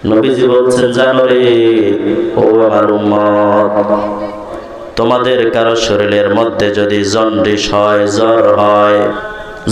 নবীজি বলছেন, জানো রে ও আমার উম্মত, তোমাদের কারো শরীরের মধ্যে যদি জন্ডিস হয়, জ্বর হয়,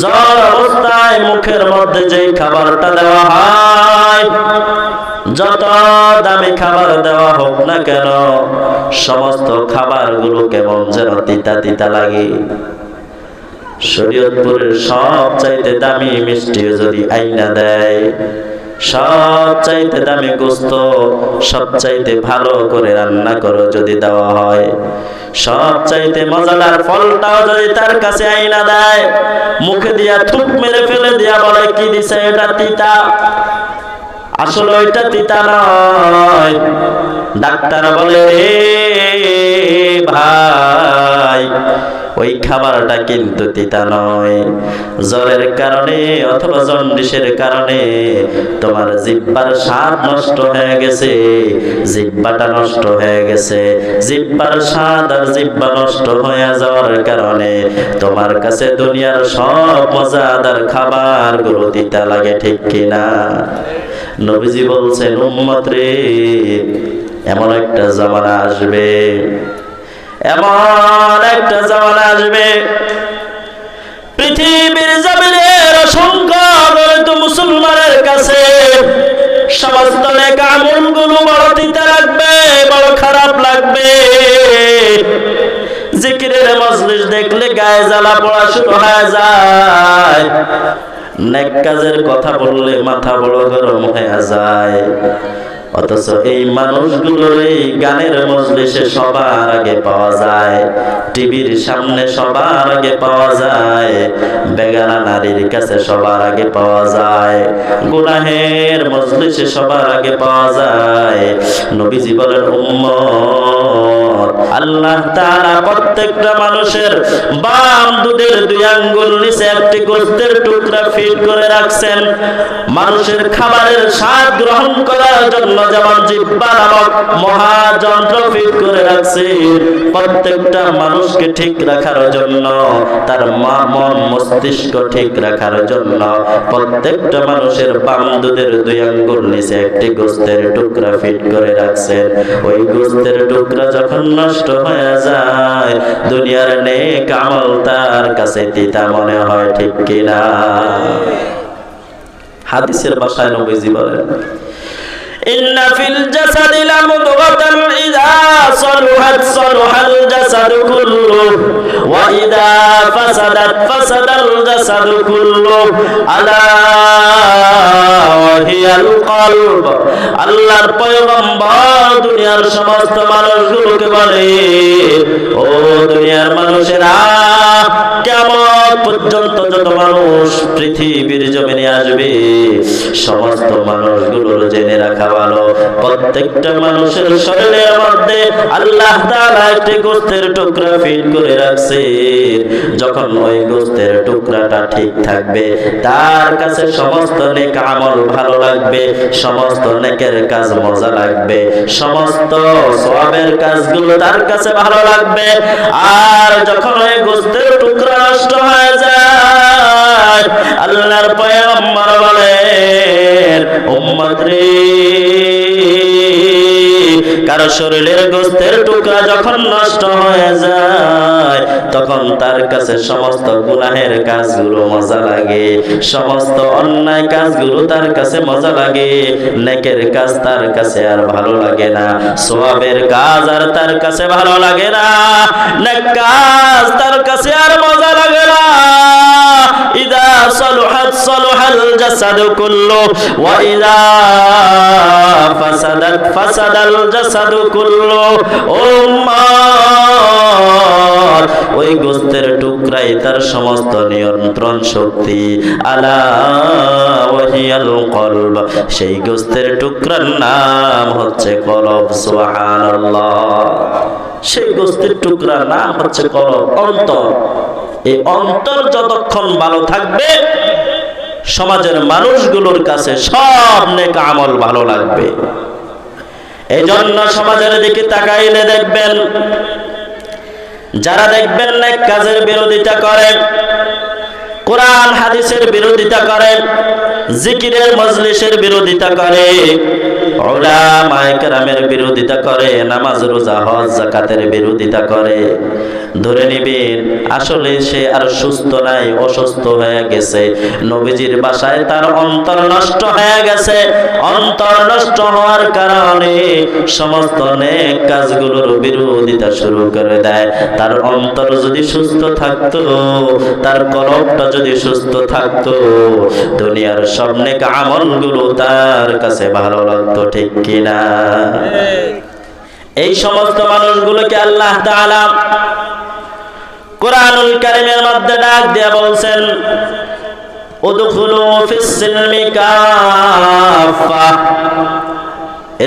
জ্বর অবস্থায় মুখের মধ্যে যেই খাবারটা দেওয়া হয়, যত দামি খাবার দেওয়া হোক না কেন, সমস্ত খাবারগুলো কেমন যেন তিতা তিতা লাগে। শরীয়তপুরের সবচাইতে দামি মিষ্টি যদি আইনা দেয়, সবচাইতে দামি গোস্ত সবচাইতে ভালো করে রান্না করে যদি দেওয়া হয়, সবচাইতে মজাদার ফলটাও যদি তার কাছে আইনা দেয়, মুখে দিয়া থুপ মেরে ফেলে দিয়া বলে, কি দিছে এটা তিতা। আসলে ওইটা তিতা নয়। ডাক্তার বলে, ভাই ওই খাবারটা কিন্তু তিতা নয়। জ্বরের কারণে অথবা জন্ডিসের কারণে তোমার জিহ্বার স্বাদ নষ্ট হয়ে গেছে, জিহ্বাটা নষ্ট হয়ে গেছে। জিহ্বার স্বাদ আর জিহ্বা নষ্ট হয়ে যাওয়ার কারণে তোমার কাছে দুনিয়ার সব মজাদার খাবারগুলো তিতা লাগে, ঠিক কিনা? নবীজি বলছেন, উম্মত রে, এমন একটা জামানা আসবে, এমন একটা জামানা আসবে, পৃথিবীর জমিনের অসংখ্য গরিব মুসলমানের কাছে সমস্ত নেক আমলগুলো বড় তিতা লাগবে, বড় খারাপ লাগবে। জিকিরের মজলিস দেখলে গায়ে জ্বালা পড়া শুরু হয়ে যায়, নেক কাজের কথা বললে মাথা বড় গরম হয়ে যায়। অথচ এই মানুষগুলোর এই গানের মজলিসে সবার আগে পাওয়া যায়, টিভির সামনে সবার আগে পাওয়া যায়, বেগানা নারীর কাছে সবার আগে পাওয়া যায়, গুনাহের মজলিসে সবার আগে পাওয়া যায়। নবীজি বলেন, উম্মত, আল্লাহ তাআলা প্রত্যেকটা মানুষের বাম দুধের 2 আঙ্গুল নিচে একটি গোশতের টুকরা ফিট করে রাখছেন। মানুষের খাবারের স্বাদ গ্রহণ করার জন্য যেমন জিহ্বা নামক মহাযন্ত্র ফিট করে রাখছে, প্রত্যেকটা মানুষকে ঠিক রাখার জন্য, তার মন মস্তিষ্ক ঠিক রাখার জন্য প্রত্যেকটা মানুষের বাম দুধের 2 আঙ্গুল নিচে একটি গোশতের টুকরা ফিট করে রাখছেন। ওই গোশতের টুকরা যখন নষ্ট হয়ে যায়, দুনিয়ার নেক আমল তার কাছে তিতা মনে হয়, ঠিক কিনা? হাদিসের ভাষায় নবীজি বলেন, ইন্না ফিল জাসাদি লামুদগাতান ইযা সালুহাত সালুহাল জাসাদু কুল্লুহু ওয়া ইযা ফাসাদাত ফাসাদাল জাসাদু কুল্লুহু আলা ওয়া হিয়াল কলব। আল্লাহর পয়গম্বর দুনিয়ার সমস্ত মানুষগুলোকে বলে, ও দুনিয়ার মানুষেরা, কিয়ামত পর্যন্ত যত মানুষ পৃথিবীর জমিনে আসবে, সমস্ত মানুষগুলোর জেনে রাখা ভালো, প্রত্যেকটা মানুষের শরীরের মধ্যে আল্লাহ তাআলা একটি গোশতের টুকরা ফিট করে রাখছে। যখন ওই গোশতের টুকরাটা ঠিক থাকবে, তার কাছে সমস্ত নেক আমল ভালো লাগবে, সমস্ত নেকের কাজ মজা লাগবে, সমস্ত সওয়াবের কাজগুলো তার কাছে ভালো লাগবে। আর যখন ওই গোশতের টুকরা নষ্ট হয়ে যায়, আল্লাহর পয়গম্বর বলেন, উম্মত রে, কারো শরীরের গোশতের টুকরা যখন নষ্ট হয়ে যায়, তখন তার কাছে সমস্ত গুনাহের কাজগুলো মজা লাগে, সমস্ত অন্যায় কাজগুলো তার কাছে মজা লাগে, নেকের কাজ তার কাছে আর ভালো লাগে না, সওয়াবের কাজ আর তার কাছে ভালো লাগে না, নেক কাজ তার কাছে আর মজা লাগে না। ইযা সালুহাত সালুহাল জাসাদু কুল্লুহু ওয়া ইযা ফাসাদাত ফাসাদাল জাসাদু কুল্লুহু। উম্মত, ওই গোশতের টুকরাই তার সমস্ত নিয়ন্ত্রণ শক্তি। আলা ওয়া হিয়াল কলব, সেই গোশতের টুকরার নাম হচ্ছে কলব। সুবহানাল্লাহ। সেই গোশতের টুকরার নাম হচ্ছে কলব, অন্তর। এই অন্তর যতক্ষণ ভালো থাকবে, সমাজের মানুষগুলোর কাছে সব নেক আমল ভালো লাগবে। এই জন্য সমাজের দিকে তাকাইলে দেখবেন, যারা দেখবেন নেক কাজের বিরোধিতা করে, কোরআন হাদিসের বিরোধিতা করে, জিকিরের মজলিসের বিরোধিতা করে, উলামায়ে কেরামের বিরোধিতা করে, নামাজ রোজা হজ যাকাতের বিরোধিতা করে, ধরে নিবেন আসলে সে আর সুস্থ নাই, অসুস্থ হয়ে গেছে। নবীজির বাসায় তার অন্তর নষ্ট হয়ে গেছে। অন্তর নষ্ট হওয়ার কারণে সমস্ত নেক কাজগুলোর বিরোধিতা শুরু করে দেয়। তার অন্তর যদি সুস্থ থাকতো, তার কলবটা যদি সুস্থ থাকতো, দুনিয়ার সব নেক আমলগুলো তার কাছে ভালো লাগতো, ঠিক কিনা? এই সমস্ত মানুষগুলোকে আল্লাহ তাআলা কুরআনুল কারীমের মধ্যে ডাক দিয়ে বলছেন, উদখুলু ফিস সিলমি কাফা।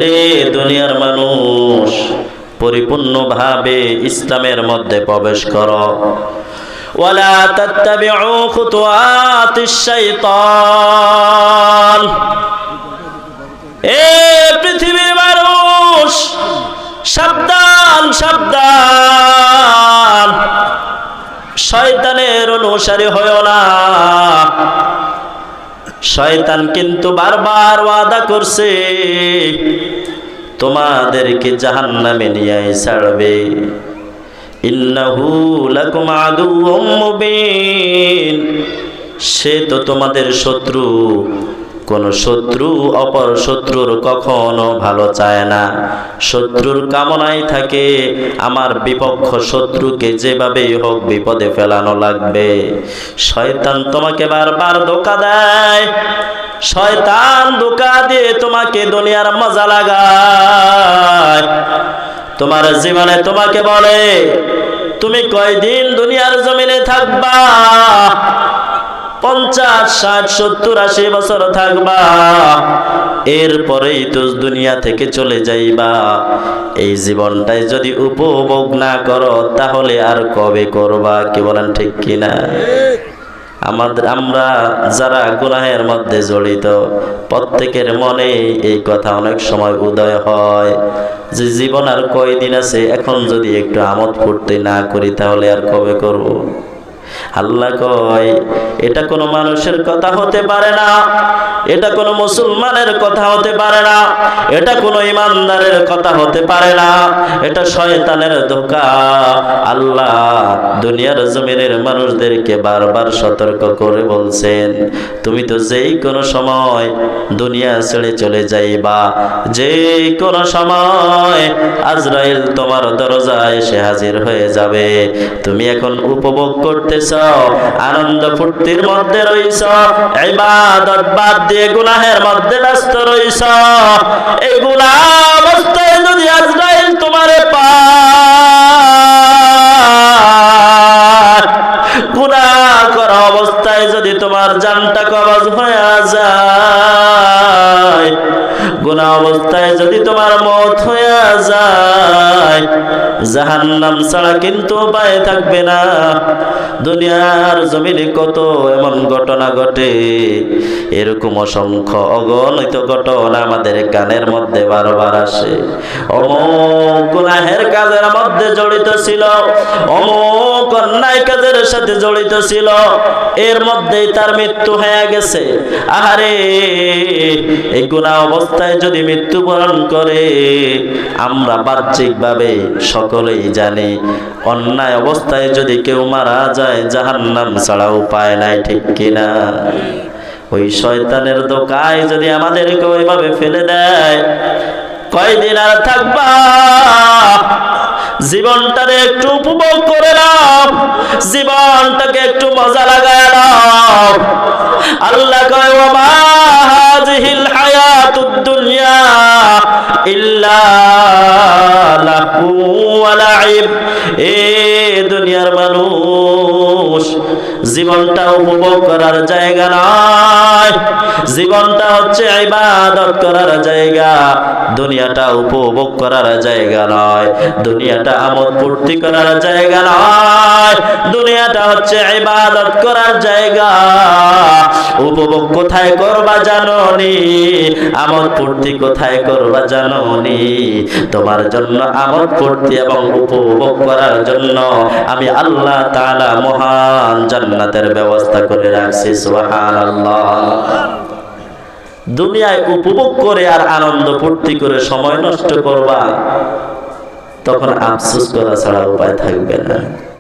রে দুনিয়ার মানুষ, পরিপূর্ণভাবে ইসলামের মধ্যে প্রবেশ করো। ওয়ালা তাত্তাবিউ খুতুওয়াতিশ শাইতান। এ পৃথিবীর মানুষ, সাবধান সাবধান, শয়তানের অনুসারী হয়ো না। শয়তান কিন্তু বারবার ওয়াদা করছে তোমাদেরকে জাহান্নামে নিয়ে ছাড়বে। ইন্নাহু লাকুম আদুউম মুবিন। সে তো তোমাদের শত্রু। কোন শত্রু অপর শত্রুর কখনো ভালো চায় না। শত্রুর কামনাই থাকে আমার বিপক্ষ শত্রুকে যেভাবেই হোক বিপদে ফেলানো লাগবে। শয়তান তোমাকে বারবার ধোঁকা দেয়। শয়তান ধোঁকা দিয়ে তোমাকে দুনিয়ার মজা লাগায়। তোমার জীবনে তোমাকে বলে তুমি কয়দিন দুনিয়ার জমিনে থাকবা? 50, 60, 70, 80 বছর থাকবা, এরপরেই তো দুনিয়া থেকে চলে যাইবা। এই জীবনটাই যদি উপভোগ না করো তাহলে আর কবে করবা? কি বলেন, ঠিক কিনা? আমরা যারা গুনাহের মধ্যে জড়িত, প্রত্যেকের মনে এই কথা অনেক সময় উদয় হয় যে জীবন আর কয়দিন আছে, এখন যদি একটু আমোদ ফুর্তি না করি তাহলে আর কবে করব? আল্লাহ কয় এটা কোনো মানুষের কথা হতে পারে না, এটা কোনো মুসলমানের কথা হতে পারে না, এটা কোনো ইমানদারের কথা হতে পারে না, এটা শয়তানের ধোঁকা। আল্লাহ দুনিয়ার জমিনের মানুষদেরকে বারবার সতর্ক করে বলছেন তুমি তো যেই কোনো সময় দুনিয়া ছেড়ে চলে যাইবা, যেই কোনো সময় আজরাইল তোমার দরজায় এসে হাজির হয়ে যাবে। তুমি এখন উপভোগ করতেছ, আনন্দ ফুর্তির মধ্যে রইছ, ইবাদত বাদ দিয়ে গুনাহের মধ্যে ব্যস্ত রইছ। এই গুনাহ অবস্থায় যদি আজরাইল তোমারে পায়, গুনাহ করা অবস্থায় যদি তোমার জানটা কবজ হয়ে যায়, গুনাহ অবস্থায় যদি তোমার মওত হয়ে যায়, জাহান্নাম ছাড়া কিন্তু উপায় থাকবে না। দুনিয়ার জমিনে কত এমন ঘটনা ঘটে, এরকম অসংখ্য অগণিত ঘটনা আমাদের কানের মধ্যে বারবার আসে। অমুক গুনাহের কাজের মধ্যে জড়িত ছিল, অমুক অন্যায় কাজের সাথে জড়িত ছিল, এর মধ্যেই তার মৃত্যু হয়ে গেছে। আহারে, এই গুনাহ অবস্থায় যদি মৃত্যুবরণ করে, আমরা বাহ্যিকভাবে সকলেই জানি অন্যায় অবস্থায় যদি কেউ মারা যায় জাহান্নাম ছাড়া উপায় নাই, ঠিক কিনা? ওই শয়তানের ধোঁকায় যদি আমাদেরকে ওইভাবে ফেলে দেয়, কয়দিন আর থাকবা? জীবনটারে একটু উপভোগ করে নাও, জীবনটাকে একটু মজা লাগায় নাও। আল্লাহ কয় ওয়া মা হাযিহিল হায়াতুদ দুনিয়া ইল্লা লাহু ওয়া লাইব। এ দুনিয়ার মানুষ, জীবনটা উপভোগ করার জায়গা নয়, জীবনটা হচ্ছে ইবাদত করার জায়গা। দুনিয়াটা উপভোগ করার জায়গা নয়, দুনিয়াটা আমোদ ফুর্তি করার জায়গা নয়, দুনিয়াটা হচ্ছে ইবাদত করার জায়গা। উপভোগ কোথায় করবা জানোনি? আমোদ ফুর্তি কোথায় করবা জানোনি? তোমার জন্য আমোদ ফুর্তি এবং উপভোগ করার জন্য আমি আল্লাহ তাআলা মহান জান্নাতের ব্যবস্থা করে রাখছি। সুবহানাল্লাহ। দুনিয়ায় উপভোগ করে আর আনন্দ ফুর্তি করে সময় নষ্ট করবা, তখন আফসোস করা ছাড়া উপায় থাকবে না।